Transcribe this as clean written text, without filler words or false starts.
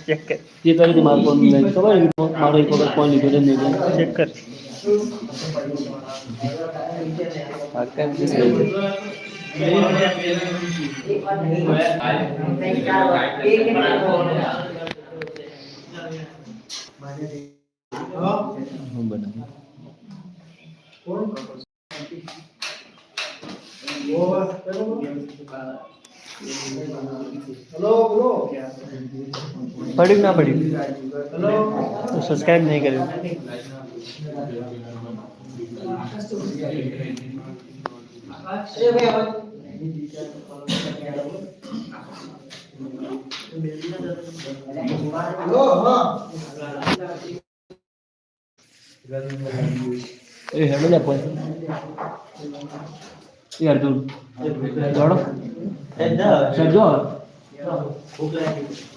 check કર તે તારીખે મારો ફોન જાય ખબર મારો એક વખત ફોન લીધો ને ચેક કર પડ્યું ના પડ્યું તો સબસ્ક્રાઇબ નહીં કર્યું એ હેડો લે પોઈ એ અર્જુન જોડો જો ભૂખ લાગી